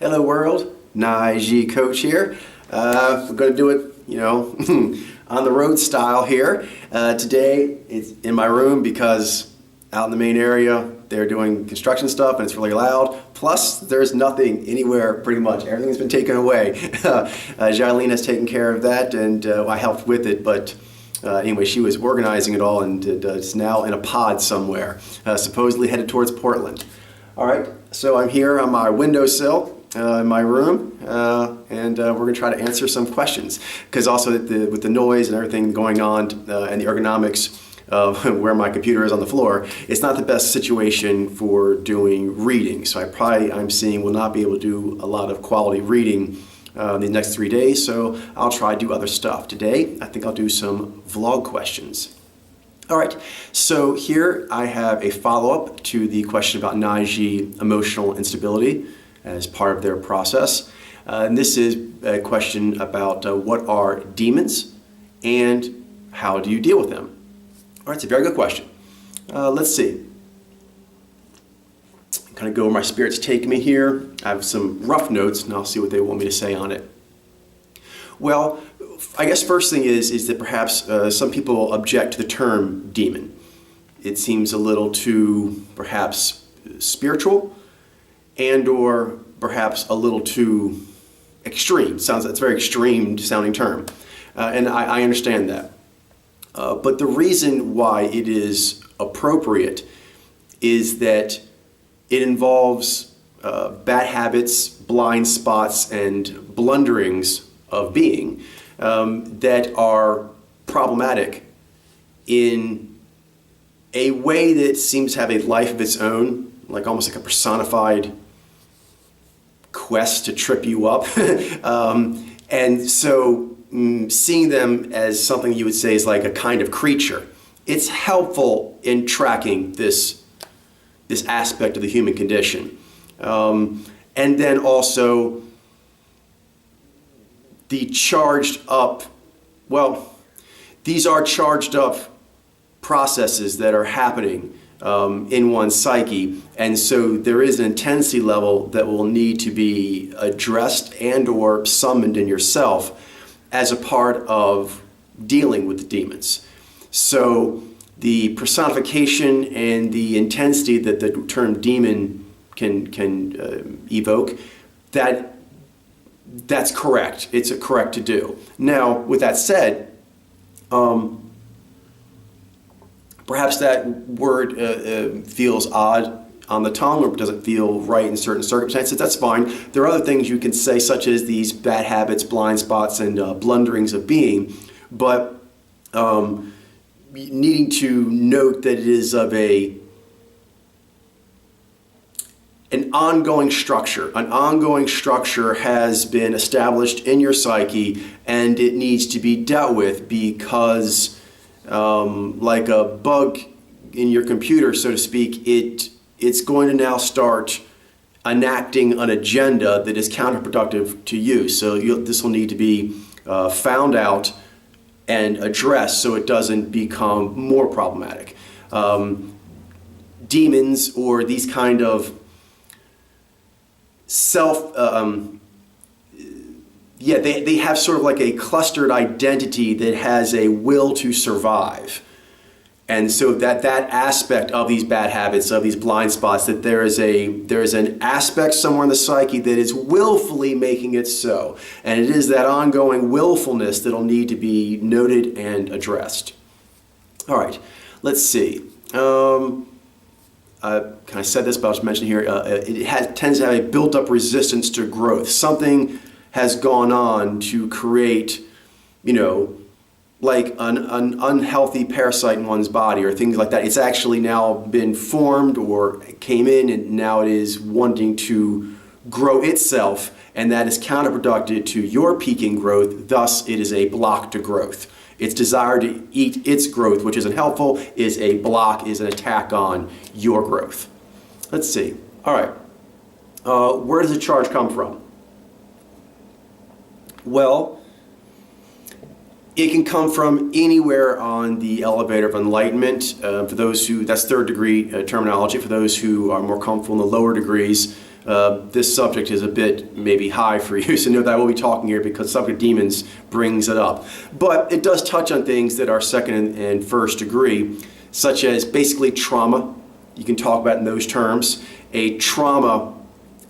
Hello world, Naiji Coach here. We're going to do it, on the road style here. Today it's in my room because out in the main area they're doing construction stuff and it's really loud. Plus there's nothing anywhere pretty much. Everything's been taken away. Jailene has taken care of that and I helped with it, but anyway, she was organizing it all and it's now in a pod somewhere, supposedly headed towards Portland. All right, so I'm here on my windowsill in my room, and we're going to try to answer some questions. Because also with the noise and everything going on and the ergonomics of where my computer is on the floor, it's not the best situation for doing reading. So I'm seeing will not be able to do a lot of quality reading the next 3 days, so I'll try to do other stuff. Today, I think I'll do some vlog questions. All right, so here I have a follow-up to the question about Naiji emotional instability as part of their process. And this is a question about what are demons and how do you deal with them? All right, it's a very good question. Let's see. Kind of go where my spirits take me here. I have some rough notes and I'll see what they want me to say on it. Well, I guess first thing is that perhaps some people object to the term demon. It seems a little too perhaps spiritual and or perhaps a little too extreme. It's a very extreme sounding term. And I understand that. But the reason why it is appropriate is that it involves bad habits, blind spots, and blunderings of being that are problematic in a way that seems to have a life of its own, like almost like a personified quest to trip you up. And so seeing them as something you would say is like a kind of creature, it's helpful in tracking this aspect of the human condition. And then also the charged up, well, these are charged up processes that are happening in one's psyche, and so there is an intensity level that will need to be addressed and or summoned in yourself as a part of dealing with the demons. So the personification and the intensity that the term demon can evoke, that's correct. It's correct to do. Now, with that said, perhaps that word feels odd on the tongue or doesn't feel right in certain circumstances. That's fine. There are other things you can say, such as these bad habits, blind spots, and blunderings of being, but needing to note that it is of an ongoing structure. An ongoing structure has been established in your psyche and it needs to be dealt with because like a bug in your computer, so to speak, it's going to now start enacting an agenda that is counterproductive to you. So this will need to be found out and addressed so it doesn't become more problematic. Demons or these kind of they have sort of like a clustered identity that has a will to survive. And so that aspect of these bad habits, of these blind spots, that there is an aspect somewhere in the psyche that is willfully making it so. And it is that ongoing willfulness that'll need to be noted and addressed. All right, let's see. I said this, but I was mentioning here, it tends to have a built-up resistance to growth. Something has gone on to create, like an unhealthy parasite in one's body or things like that. It's actually now been formed or came in and now it is wanting to grow itself, and that is counterproductive to your peaking growth. Thus, it is a block to growth. Its desire to eat its growth, which isn't helpful, is a block, is an attack on your growth. Let's see. All right. Where does the charge come from? Well, it can come from anywhere on the elevator of enlightenment. For those who, that's third degree terminology. For those who are more comfortable in the lower degrees, this subject is a bit maybe high for you, so know that I will be talking here because the subject of demons brings it up. But it does touch on things that are second and first degree, such as basically trauma. You can talk about in those terms. A trauma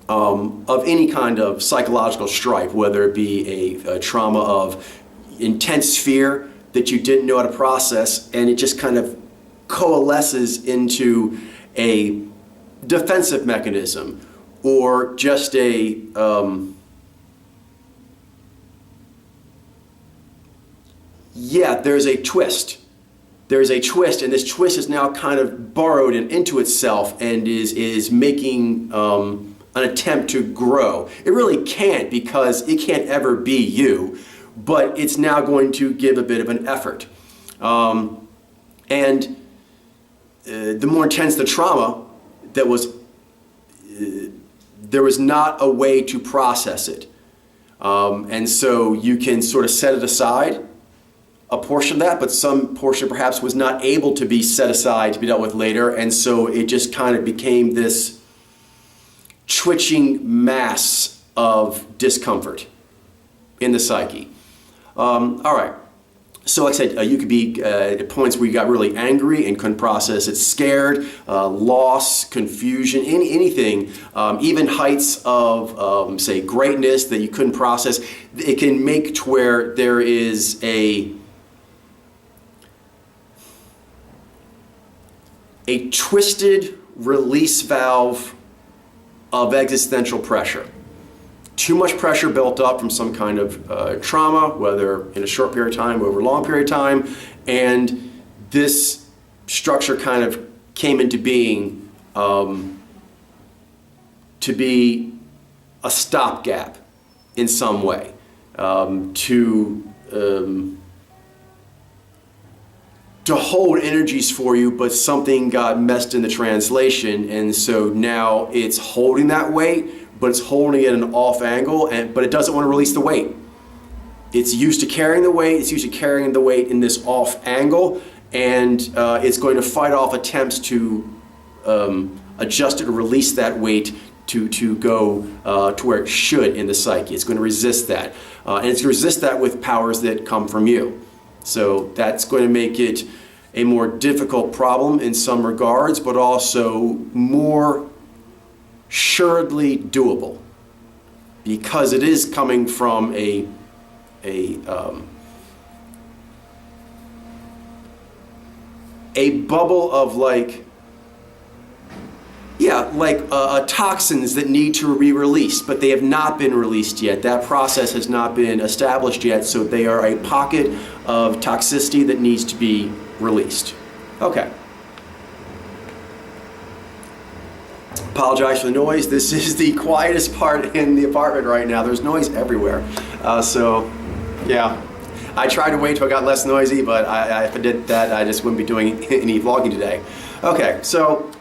of any kind of psychological strife, whether it be a trauma of intense fear that you didn't know how to process, and it just kind of coalesces into a defensive mechanism, or just a there's a twist. There's a twist, and this twist is now kind of burrowed into itself and is making an attempt to grow. It really can't, because it can't ever be you, but it's now going to give a bit of an effort. And the more intense the trauma, there was not a way to process it. And so you can sort of set it aside, a portion of that, but some portion perhaps was not able to be set aside to be dealt with later, and so it just kind of became this twitching mass of discomfort in the psyche. All right, so like I said, you could be at points where you got really angry and couldn't process it, scared, loss, confusion, anything, even heights of, say, greatness that you couldn't process. It can make to where there is a twisted release valve of existential pressure. Too much pressure built up from some kind of trauma, whether in a short period of time or over a long period of time, and this structure kind of came into being to be a stopgap in some way, to hold energies for you, but something got messed in the translation, and so now it's holding that weight, but it's holding it at an off angle, but it doesn't want to release the weight. It's used to carrying the weight, it's used to carrying the weight in this off angle, and it's going to fight off attempts to adjust it or release that weight to go to where it should in the psyche. It's going to resist that. And it's going to resist that with powers that come from you. So that's going to make it a more difficult problem in some regards, but also more assuredly doable, because it is coming from a bubble of toxins that need to be released, but they have not been released yet. That process has not been established yet, so they are a pocket of toxicity that needs to be released. Okay. Apologize for the noise. This is the quietest part in the apartment right now. There's noise everywhere. So, yeah. I tried to wait till it got less noisy, but if I did that, I just wouldn't be doing any vlogging today. Okay, so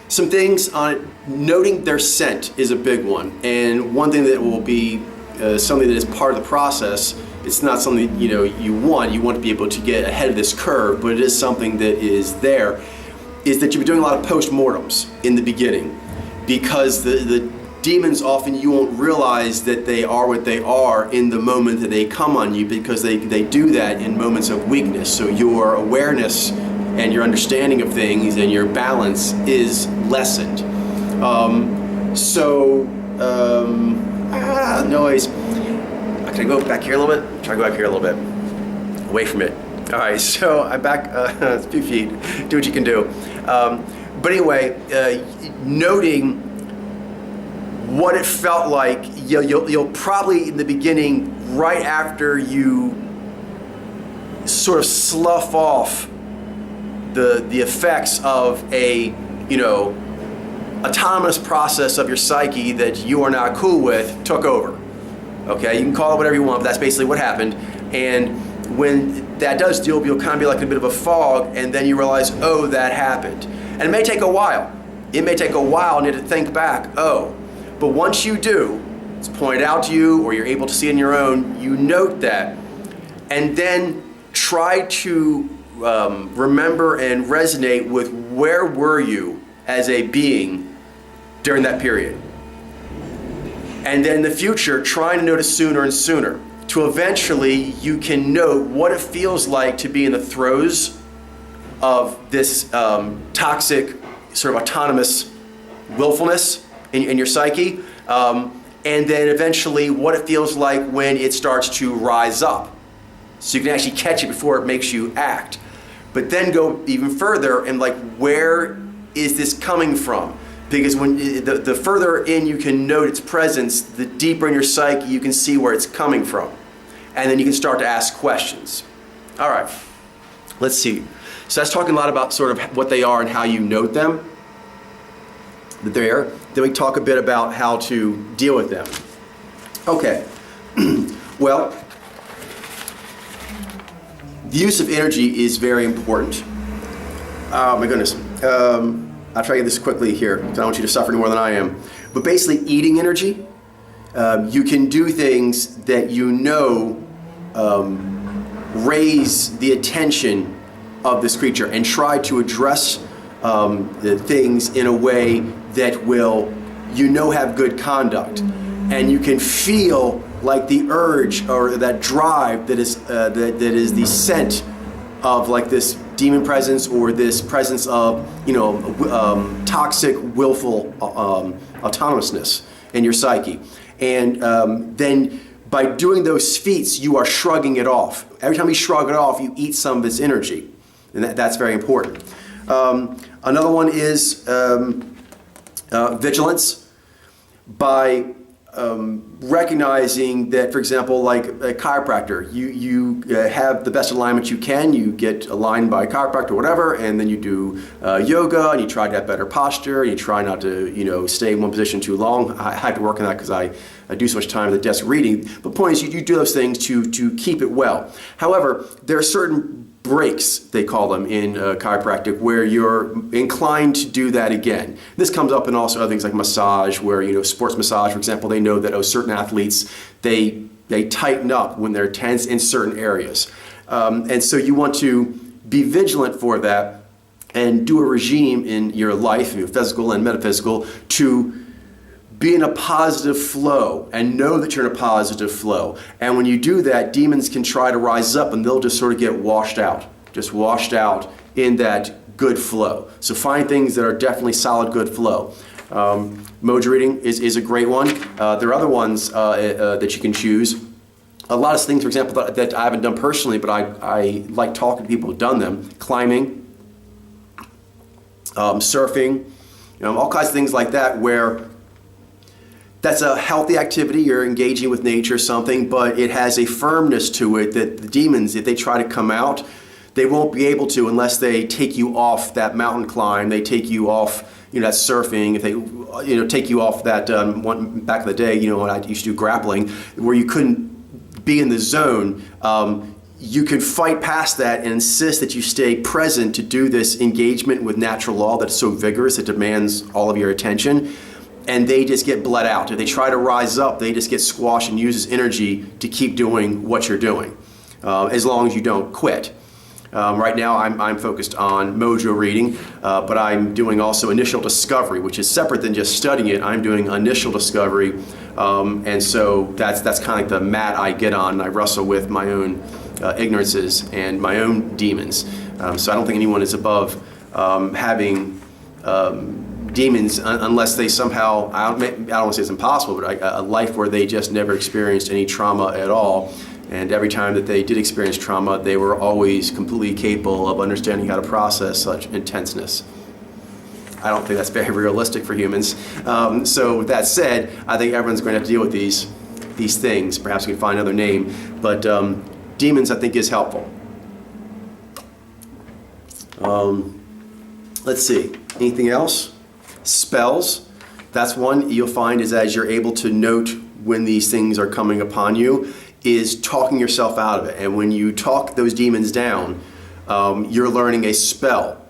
some things on it. Noting their scent is a big one, and one thing that will be something that is part of the process. It's not something you want to be able to get ahead of this curve, but it is something that is there. Is that you've been doing a lot of post-mortems in the beginning, because the demons often, you won't realize that they are what they are in the moment that they come on you, because they do that in moments of weakness. So your awareness and your understanding of things and your balance is lessened. Noise. Can I go back here a little bit? Try to go back here a little bit. Away from it. All right, so I'm back a few feet. Do what you can do. But anyway, noting what it felt like, you'll probably in the beginning, right after you sort of slough off the effects of a autonomous process of your psyche that you are not cool with took over. Okay, you can call it whatever you want, but that's basically what happened. And when that does deal, you'll kind of be like a bit of a fog, and then you realize, oh, that happened. And it may take a while. It may take a while, and you have to think back, oh. But once you do, it's pointed out to you, or you're able to see it on your own, you note that, and then try to remember and resonate with where were you as a being during that period. And then in the future, trying to notice sooner and sooner, to eventually you can note what it feels like to be in the throes of this toxic, sort of autonomous willfulness in your psyche, and then eventually what it feels like when it starts to rise up. So you can actually catch it before it makes you act. But then go even further and like, where is this coming from? Because when the further in you can note its presence, the deeper in your psyche you can see where it's coming from. And then you can start to ask questions. All right, let's see. So that's talking a lot about sort of what they are and how you note them. There. Then we talk a bit about how to deal with them. Okay, well, the use of energy is very important. Oh my goodness. I'll try to get this quickly here, because I don't want you to suffer any more than I am. But basically, eating energy, you can do things that you know raise the attention of this creature and try to address the things in a way that will, have good conduct. And you can feel like the urge or that drive that is the scent of like this demon presence or this presence of toxic, willful autonomousness in your psyche. And then by doing those feats, you are shrugging it off. Every time you shrug it off, you eat some of its energy. And that's very important. Another one is vigilance. By recognizing that, for example, like a chiropractor, you have the best alignment you can, you get aligned by a chiropractor or whatever, and then you do yoga, and you try to have better posture, and you try not to stay in one position too long. I had to work on that because I do so much time at the desk reading. But the point is, you do those things to keep it well. However, there are certain breaks, they call them in chiropractic, where you're inclined to do that again. This comes up in also other things like massage, where sports massage, for example, they know that certain athletes, they tighten up when they're tense in certain areas. And so you want to be vigilant for that and do a regime in your life, physical and metaphysical, to be in a positive flow and know that you're in a positive flow. And when you do that, demons can try to rise up and they'll just sort of get washed out in that good flow. So find things that are definitely solid, good flow. Mojo reading is a great one. There are other ones that you can choose. A lot of things, for example, that I haven't done personally, but I like talking to people who've done them. Climbing, surfing, all kinds of things like that, where that's a healthy activity. You're engaging with nature or something, but it has a firmness to it that the demons, if they try to come out, they won't be able to unless they take you off that mountain climb. They take you off, that surfing. If they, take you off that one back in the day, when I used to do grappling, where you couldn't be in the zone. You can fight past that and insist that you stay present to do this engagement with natural law that's so vigorous it demands all of your attention. And they just get bled out. If they try to rise up, they just get squashed and uses energy to keep doing what you're doing, as long as you don't quit. Right now, I'm focused on mojo reading, but I'm doing also initial discovery, which is separate than just studying it. I'm doing initial discovery, and so that's kind of like the mat I get on, and I wrestle with my own ignorances and my own demons. So I don't think anyone is above having demons unless they somehow, I don't want to say it's impossible, but a life where they just never experienced any trauma at all. And every time that they did experience trauma, they were always completely capable of understanding how to process such intenseness. I don't think that's very realistic for humans. So with that said, I think everyone's going to have to deal with these things. Perhaps we can find another name. But demons, I think, is helpful. Let's see. Anything else? Spells. That's one you'll find is as you're able to note when these things are coming upon you, is talking yourself out of it. And when you talk those demons down, you're learning a spell.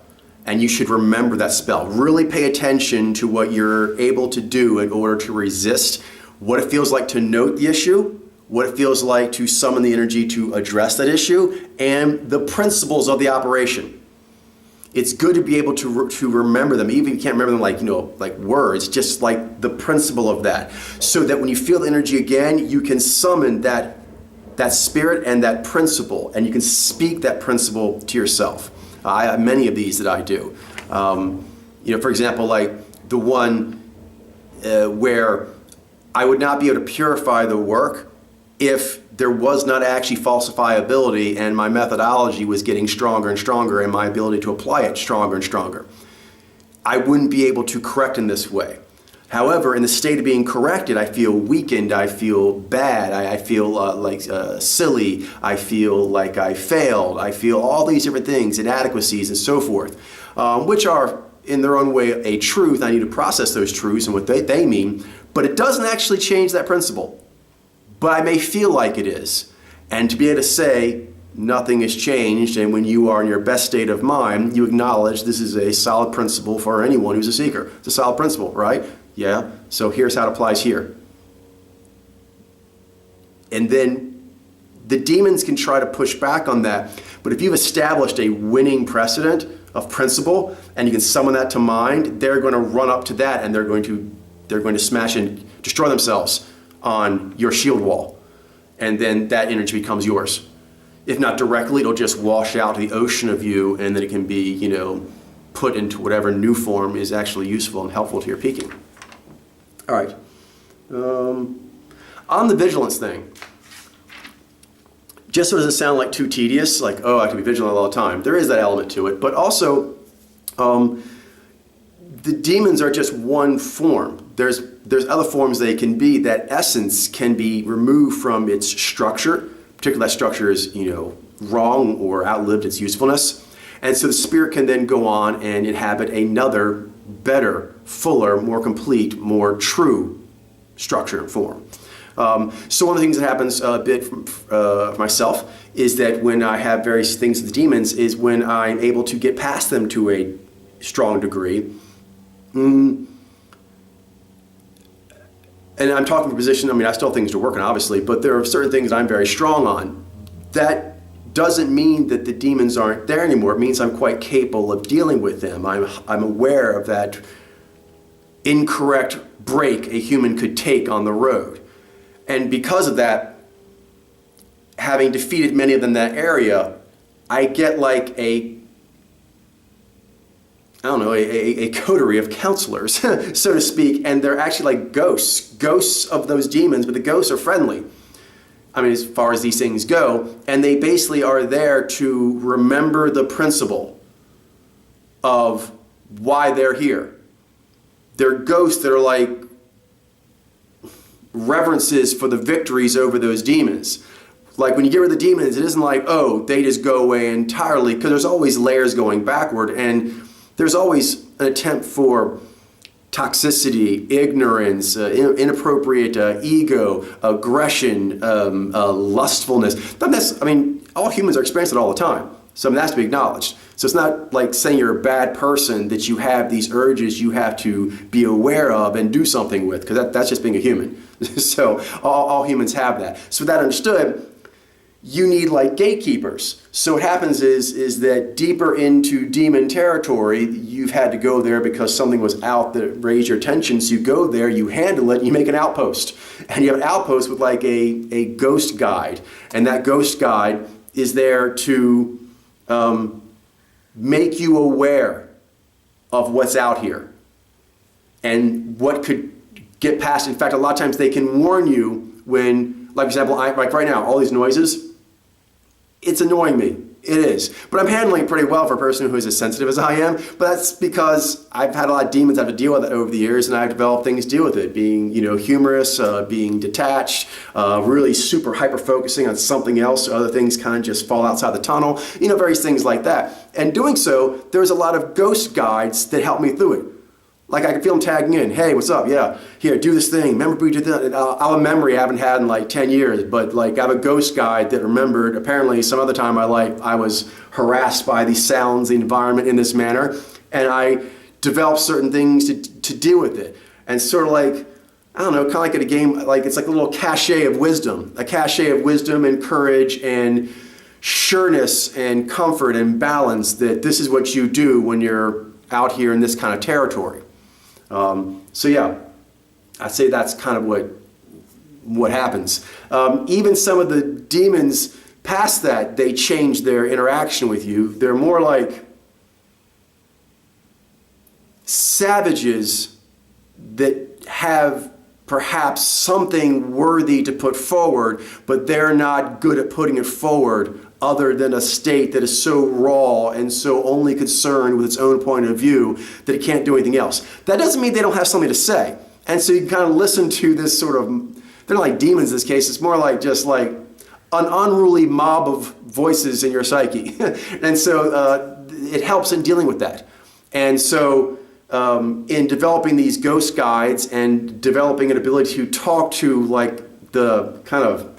And you should remember that spell. Really pay attention to what you're able to do in order to resist, what it feels like to note the issue, what it feels like to summon the energy to address that issue, and the principles of the operation. it's good to be able to remember them, even if you can't remember them like, like words, just like the principle of that. So that when you feel the energy again, you can summon that spirit and that principle, and you can speak that principle to yourself. I have many of these that I do. For example, like the one where I would not be able to purify the work if there was not actually falsifiability and my methodology was getting stronger and stronger and my ability to apply it stronger and stronger. I wouldn't be able to correct in this way. However, in the state of being corrected, I feel weakened, I feel bad, I feel silly, I feel like I failed, I feel all these different things, inadequacies and so forth, which are in their own way a truth. I need to process those truths and what they mean, but it doesn't actually change that principle. But I may feel like it is. And to be able to say nothing has changed, and when you are in your best state of mind, you acknowledge this is a solid principle for anyone who's a seeker. It's a solid principle, right? Yeah, so here's how it applies here. And then the demons can try to push back on that, but if you've established a winning precedent of principle and you can summon that to mind, they're going to run up to that and they're going to smash and destroy themselves on your shield wall. And then that energy becomes yours. If not directly, it'll just wash out to the ocean of you, and then it can be, put into whatever new form is actually useful and helpful to your peaking. All right. On the vigilance thing, just so it doesn't sound like too tedious, like, oh, I can be vigilant all the time. There is that element to it, but also the demons are just one form. There's other forms they can be. That essence can be removed from its structure, particularly that structure is, wrong or outlived its usefulness. And so the spirit can then go on and inhabit another better, fuller, more complete, more true structure and form. So one of the things that happens a bit for myself is that when I have various things with the demons is when I'm able to get past them to a strong degree. And I'm talking from a position, I still have things to work on, obviously, but there are certain things I'm very strong on. That doesn't mean that the demons aren't there anymore. It means I'm quite capable of dealing with them. I'm aware of that incorrect break a human could take on the road. And because of that, having defeated many of them in that area, I get like a coterie of counselors, so to speak, and they're actually like ghosts of those demons, but the ghosts are friendly. As far as these things go, and they basically are there to remember the principle of why they're here. They're ghosts that are like reverences for the victories over those demons. Like when you get rid of the demons, it isn't like, oh, they just go away entirely, because there's always layers going backward, and there's always an attempt for toxicity, ignorance, inappropriate ego, aggression, lustfulness. All humans are experiencing it all the time. So that has to be acknowledged. So it's not like saying you're a bad person, that you have these urges you have to be aware of and do something with, because that's just being a human. So all humans have that. So with that understood, you need like gatekeepers. So what happens is that deeper into demon territory, you've had to go there because something was out that raised your attention. So you go there, you handle it, and you make an outpost. And you have an outpost with like a ghost guide. And that ghost guide is there to make you aware of what's out here and what could get past. In fact, a lot of times they can warn you when, like for example, like right now, all these noises, it's annoying me. It is. But I'm handling it pretty well for a person who is as sensitive as I am. But that's because I've had a lot of demons I have to deal with it over the years, and I've developed things to deal with it. Being, humorous, being detached, really super hyper-focusing on something else. So other things kind of just fall outside the tunnel. Various things like that. And doing so, there's a lot of ghost guides that help me through it. Like I can feel them tagging in. Hey, what's up? Yeah, here, do this thing. Remember we did that? I'll have a memory I haven't had in like 10 years, but like I have a ghost guide that remembered apparently some other time in my life I was harassed by these sounds, the environment in this manner, and I developed certain things to deal with it. And sort of like, I don't know, kind of like in a game, like it's like a little cachet of wisdom and courage and sureness and comfort and balance that this is what you do when you're out here in this kind of territory. So yeah, I'd say that's kind of what happens. Even some of the demons past that, they change their interaction with you. They're more like savages that have perhaps something worthy to put forward, but they're not good at putting it forward other than a state that is so raw and so only concerned with its own point of view that it can't do anything else. That doesn't mean they don't have something to say. And so you can kind of listen to this sort of, they're not like demons in this case, it's more like just like an unruly mob of voices in your psyche. And so it helps in dealing with that. And so in developing these ghost guides and developing an ability to talk to like the kind of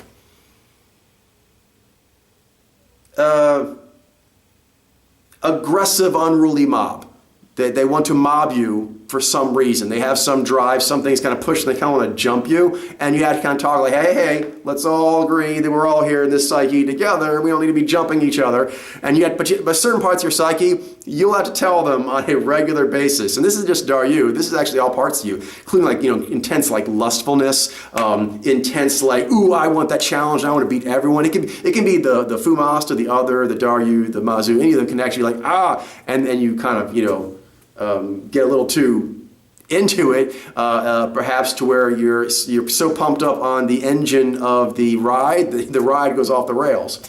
aggressive, unruly mob. They want to mob you for some reason. They have some drive, something's kind of pushing, they kind of want to jump you, and you have to kind of talk like, hey, let's all agree that we're all here in this psyche together. We don't need to be jumping each other. And yet, but certain parts of your psyche, you'll have to tell them on a regular basis. And this is just Daryu. This is actually all parts of you, including like, intense like lustfulness, intense like, ooh, I want that challenge. I want to beat everyone. It can be the Fumasta, the other, the Daryu, the Mazu. Any of them can actually like, and you kind of, get a little too into it, perhaps to where you're so pumped up on the engine of the ride, the ride goes off the rails.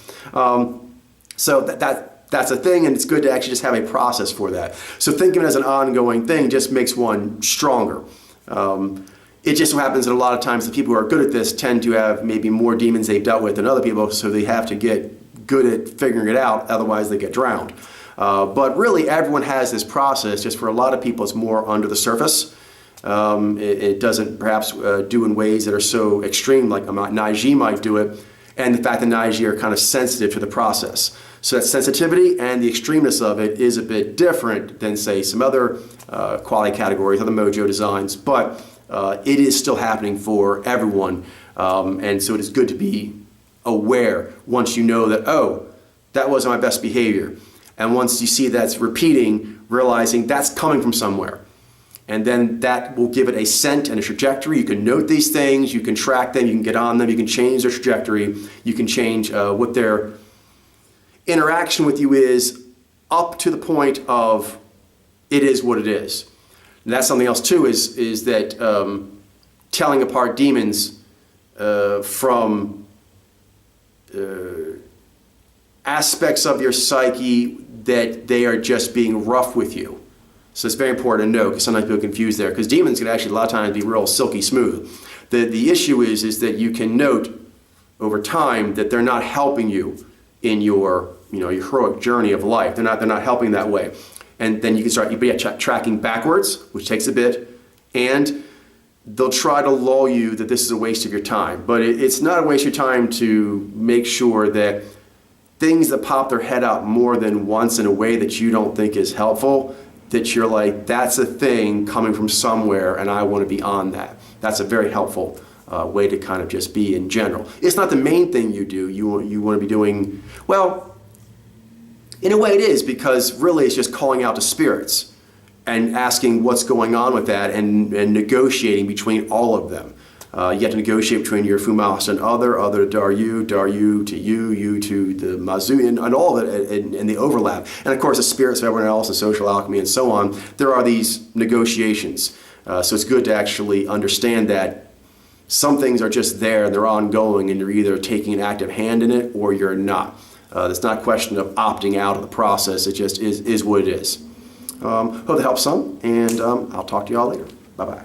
So that's a thing, and it's good to actually just have a process for that. So thinking of it as an ongoing thing just makes one stronger. It just so happens that a lot of times the people who are good at this tend to have maybe more demons they've dealt with than other people, so they have to get good at figuring it out, otherwise they get drowned. But really, everyone has this process. Just for a lot of people, it's more under the surface. It doesn't perhaps do in ways that are so extreme, like Naiji might do it, and the fact that Naiji are kind of sensitive to the process. So that sensitivity and the extremeness of it is a bit different than, say, some other quality categories, other Mojo designs, but it is still happening for everyone. And so it is good to be aware once you know that, oh, that wasn't my best behavior. And once you see that's repeating, realizing that's coming from somewhere. And then that will give it a scent and a trajectory. You can note these things, you can track them, you can get on them, you can change their trajectory, you can change what their interaction with you is up to the point of it is what it is. And that's something else too, is that telling apart demons from aspects of your psyche that they are just being rough with you. So it's very important to know, because sometimes people confuse there, because demons can actually a lot of times be real silky smooth. The issue is that you can note over time that they're not helping you in your your heroic journey of life. They're not helping that way. And then you can start tracking backwards, which takes a bit, and they'll try to lull you that this is a waste of your time. But it's not a waste of your time to make sure that things that pop their head out more than once in a way that you don't think is helpful, that you're like, that's a thing coming from somewhere and I want to be on that. That's a very helpful way to kind of just be in general. It's not the main thing you do. You want to be doing, well, in a way it is, because really it's just calling out to spirits and asking what's going on with that and negotiating between all of them. You have to negotiate between your Fumasta and other Daryu to you to the Mazu, and all of it, and the overlap. And of course, the spirits of everyone else, the social alchemy, and so on. There are these negotiations. So it's good to actually understand that some things are just there, and they're ongoing, and you're either taking an active hand in it or you're not. It's not a question of opting out of the process. It just is what it is. Hope that helps some, and I'll talk to you all later. Bye-bye.